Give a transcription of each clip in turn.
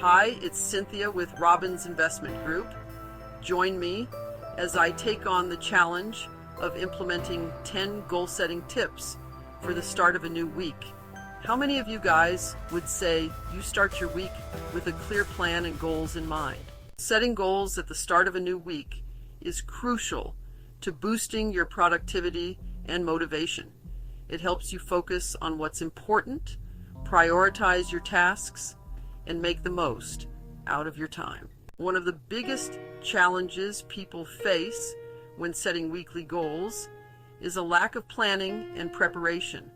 Hi, it's Cynthia with Robbins Investment Group. Join me as I take on the challenge of implementing 10 goal-setting tips for the start of a new week. How many of you guys would say you start your week with a clear plan and goals in mind? Setting goals at the start of a new week is crucial to boosting your productivity and motivation. It helps you focus on what's important, prioritize your tasks, and make the most out of your time. One of the biggest challenges people face when setting weekly goals is a lack of planning and preparation.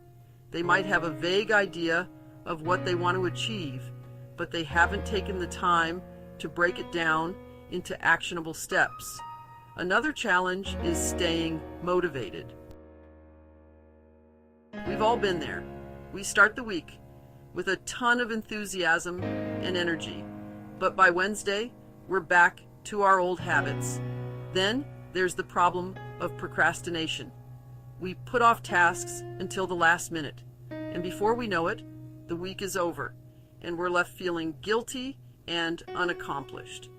They might have a vague idea of what they want to achieve, but they haven't taken the time to break it down into actionable steps. Another challenge is staying motivated. We've all been there. We start the week with a ton of enthusiasm and energy, but by Wednesday, we're back to our old habits. Then there's the problem of procrastination. We put off tasks until the last minute, and before we know it, the week is over, and we're left feeling guilty and unaccomplished.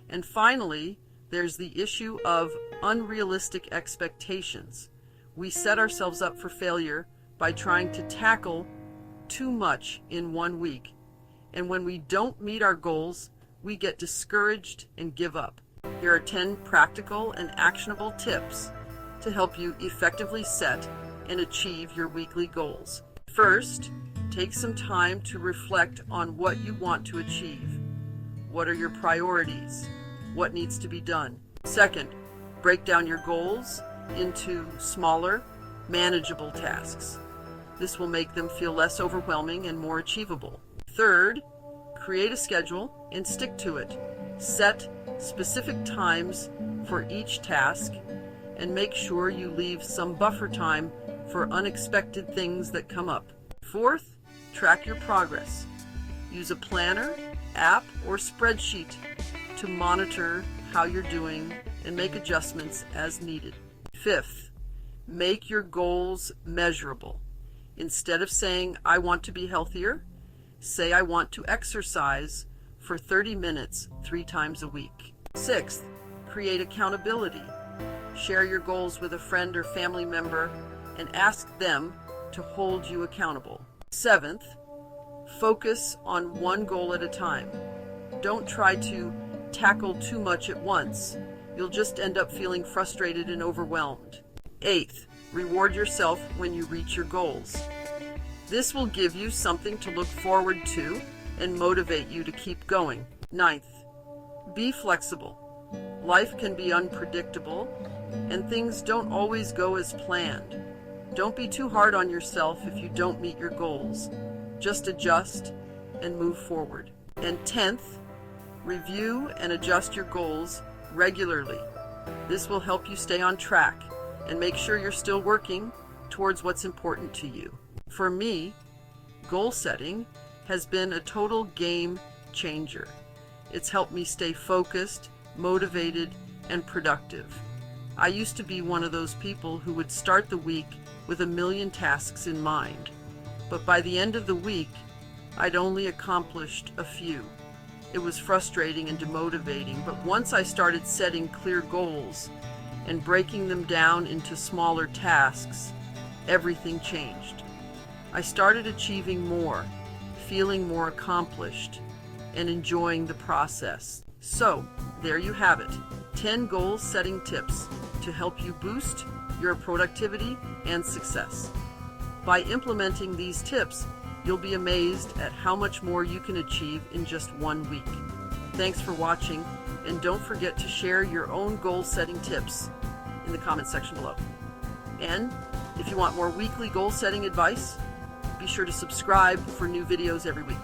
And finally, there's the issue of unrealistic expectations. We set ourselves up for failure by trying to tackle too much in 1 week, and when we don't meet our goals, we get discouraged and give up. Here are 10 practical and actionable tips to help you effectively set and achieve your weekly goals. First, take some time to reflect on what you want to achieve. What are your priorities? What needs to be done? Second, break down your goals into smaller, manageable tasks. This will make them feel less overwhelming and more achievable. Third, create a schedule and stick to it. Set specific times for each task and make sure you leave some buffer time for unexpected things that come up. Fourth, track your progress. Use a planner, app, or spreadsheet to monitor how you're doing and make adjustments as needed. Fifth, make your goals measurable. Instead of saying, I want to be healthier, say I want to exercise for 30 minutes 3 times a week. Sixth, create accountability. Share your goals with a friend or family member and ask them to hold you accountable. Seventh, focus on one goal at a time. Don't try to tackle too much at once. You'll just end up feeling frustrated and overwhelmed. Eighth, reward yourself when you reach your goals. This will give you something to look forward to and motivate you to keep going. Ninth, be flexible. Life can be unpredictable, and things don't always go as planned. Don't be too hard on yourself if you don't meet your goals. Just adjust and move forward. And 10th, review and adjust your goals regularly. This will help you stay on track and make sure you're still working towards what's important to you. For me, goal setting has been a total game changer. It's helped me stay focused, motivated, and productive. I used to be one of those people who would start the week with a million tasks in mind, but by the end of the week, I'd only accomplished a few. It was frustrating and demotivating, but once I started setting clear goals and breaking them down into smaller tasks, everything changed. I started achieving more, feeling more accomplished, and enjoying the process. So, there you have it, 10 goal-setting tips to help you boost your productivity and success. By implementing these tips, you'll be amazed at how much more you can achieve in just 1 week. Thanks for watching, and don't forget to share your own goal-setting tips in the comment section below. And if you want more weekly goal-setting advice, be sure to subscribe for new videos every week.